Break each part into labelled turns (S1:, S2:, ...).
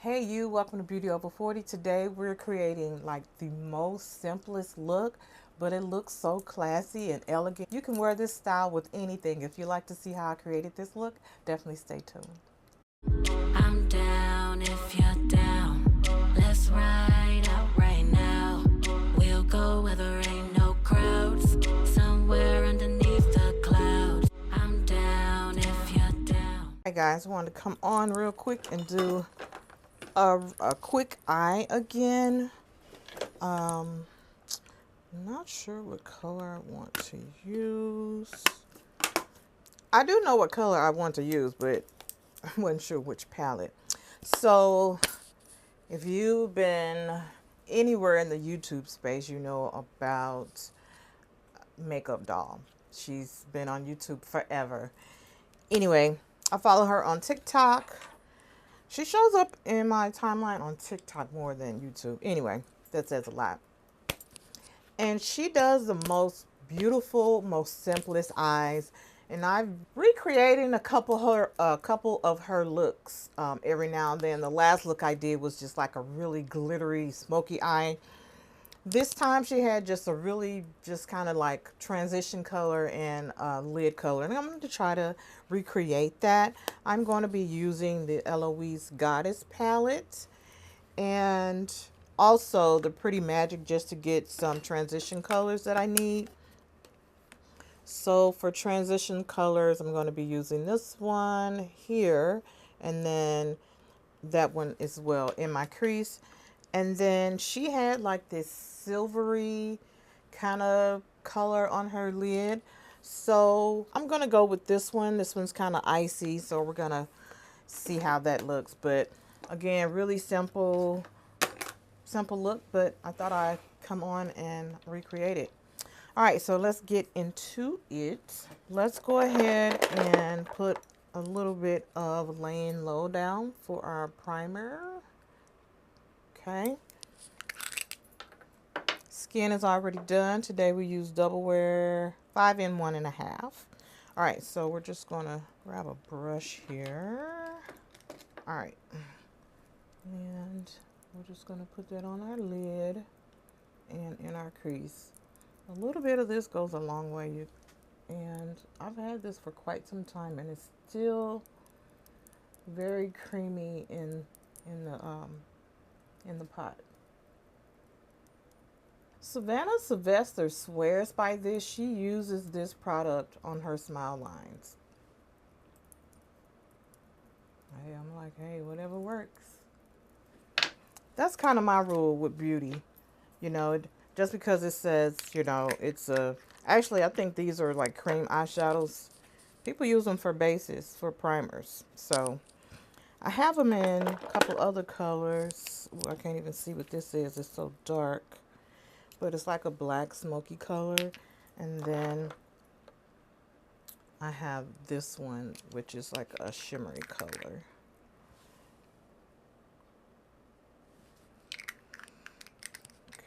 S1: Hey you, welcome to Beauty Over 40. Today we're creating like the most simplest look, but it looks so classy and elegant. You can wear this style with anything. If you like to see how I created this look, definitely stay tuned.
S2: I'm down if you're down. Let's ride out right now. We'll go where there ain't no crowds, somewhere underneath the clouds. I'm down if you're down.
S1: Hey guys, I wanted to come on real quick and do a quick eye again. Not sure what color I want to use. I do know what color I want to use, but I wasn't sure which palette. So if you've been anywhere in the YouTube space, you know about Makeup Doll. She's been on YouTube forever. Anyway, I follow her on TikTok. She shows up in my timeline on TikTok more than YouTube. Anyway, that says a lot. And she does the most beautiful, most simplest eyes. And I'm recreating a couple of her looks every now and then. The last look I did was just like a really glittery, smoky eye. This time she had just a really just kind of like transition color and lid color. And I'm going to try to recreate that. I'm going to be using the Eloise Goddess palette and also the Pretty Magic just to get some transition colors that I need. So for transition colors, I'm going to be using this one here and then that one as well in my crease. And then she had like this silvery kind of color on her lid. So I'm going to go with this one. This one's kind of icy, so we're going to see how that looks. But again, really simple look, but I thought I'd come on and recreate it. All right, so let's get into it. Let's go ahead and put a little bit of laying low down for our primer. Okay. Skin is already done. Today we use Doublewear 5 in 1.5. All right, so we're just gonna grab a brush here. All right, and we're just gonna put that on our lid and in our crease. A little bit of this goes a long way, and I've had this for quite some time, and it's still very creamy in the pot. Savannah Sylvester swears by this. She uses this product on her smile lines. Hey, I'm like, hey, whatever works. That's kind of my rule with beauty. You know, just because it says, you know, it's a... Actually, I think these are like cream eyeshadows. People use them for bases, for primers. So I have them in a couple other colors. Ooh, I can't even see what this is. It's so dark. But it's like a black smoky color. And then I have this one, which is like a shimmery color.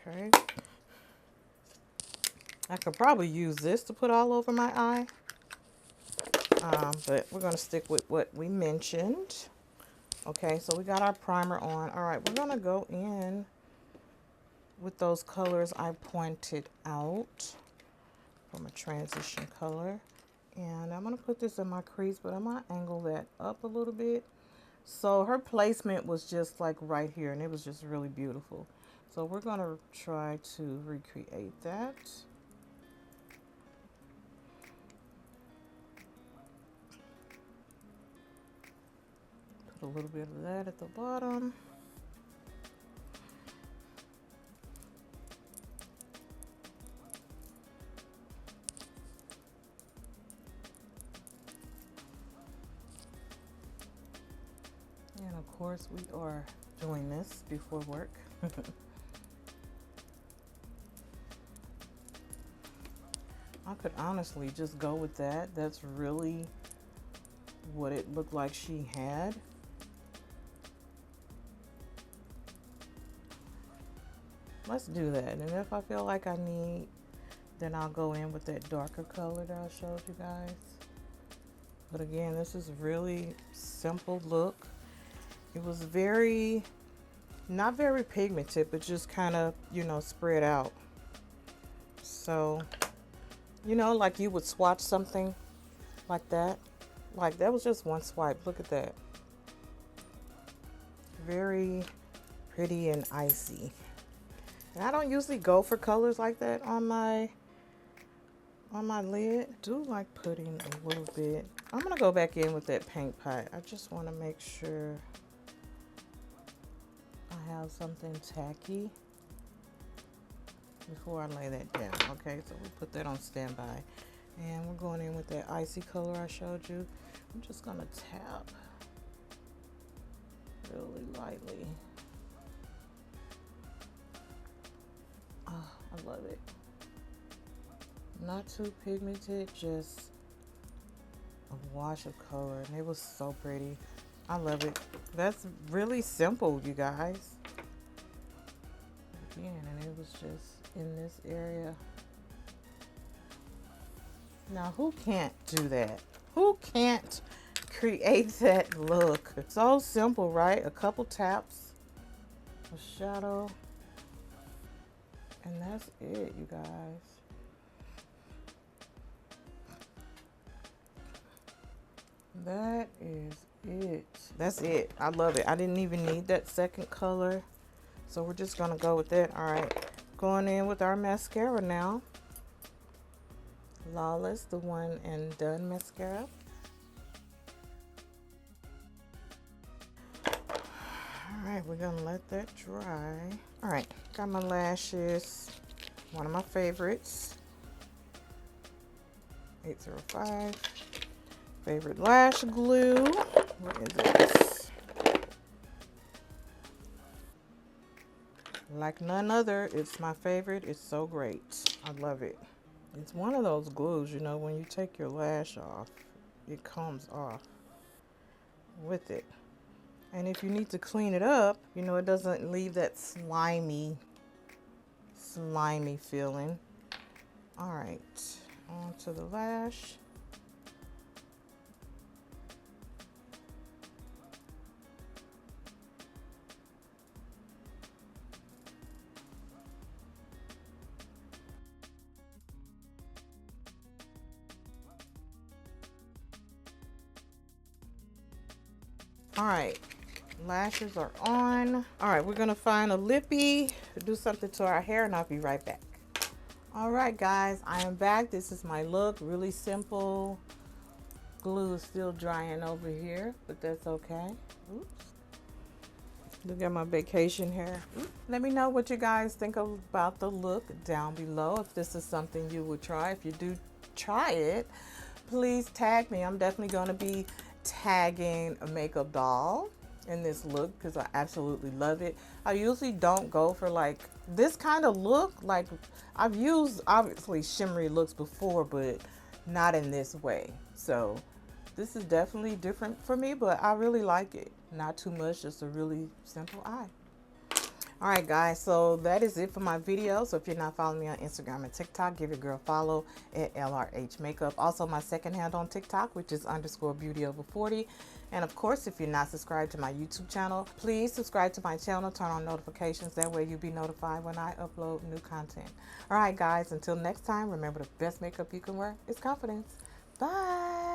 S1: Okay. I could probably use this to put all over my eye. But we're going to stick with what we mentioned. Okay, so we got our primer on. All right, we're going to go in with those colors I pointed out from a transition color. And I'm going to put this in my crease, but I'm going to angle that up a little bit. So her placement was just like right here, and it was just really beautiful. So we're going to try to recreate that. Put a little bit of that at the bottom. And of course, we are doing this before work. I could honestly just go with that. That's really what it looked like she had. Let's do that. And if I feel like I need, then I'll go in with that darker color that I showed you guys. But again, this is really simple look. It was very, not very pigmented, but just kind of, you know, spread out. So, you know, like you would swatch something like that. Like that was just one swipe. Look at that. Very pretty and icy. And I don't usually go for colors like that on my lid. I do like putting a little bit. I'm gonna go back in with that paint pot. I just want to make sure I have something tacky before I lay that down. Okay, so we put that on standby. And we're going in with that icy color I showed you. I'm just gonna tap really lightly. Oh, I love it. Not too pigmented, just a wash of color, and it was so pretty. I love it. That's really simple, you guys. Again, and it was just in this area. Now, who can't do that? Who can't create that look? It's so simple, right? A couple taps, a shadow, and that's it, you guys. That is it. That's it. I love it. I didn't even need that second color, so we're just gonna go with that. All right, going in with our mascara now. Lawless, the One and Done mascara. All right, we're gonna let that dry. All right, got my lashes. One of my favorites. 805. Favorite lash glue. What is this? Like none other. It's my favorite. It's so great. I love it. It's one of those glues, you know, when you take your lash off, it comes off with it. And if you need to clean it up, you know, it doesn't leave that slimy feeling. All right, on to the lash. All right, lashes are on. All right, we're gonna find a lippy, do something to our hair, and I'll be right back. All right, guys, I am back. This is my look, really simple. Glue is still drying over here, but that's okay. Oops. Look at my vacation hair. Let me know what you guys think about the look down below. If this is something you would try. If you do try it, please tag me. I'm definitely gonna be tagging a makeup doll in this look because I absolutely love it. I usually don't go for like this kind of look. Like I've used obviously shimmery looks before, but not in this way. So this is definitely different for me, but I really like it. Not too much, just a really simple eye. All right, guys, so that is it for my video. So if you're not following me on Instagram and TikTok, give your girl a follow at LRH Makeup. Also, my second hand on TikTok, which is _beauty over40. And of course, if you're not subscribed to my YouTube channel, please subscribe to my channel, turn on notifications. That way you'll be notified when I upload new content. All right, guys, until next time, remember the best makeup you can wear is confidence. Bye.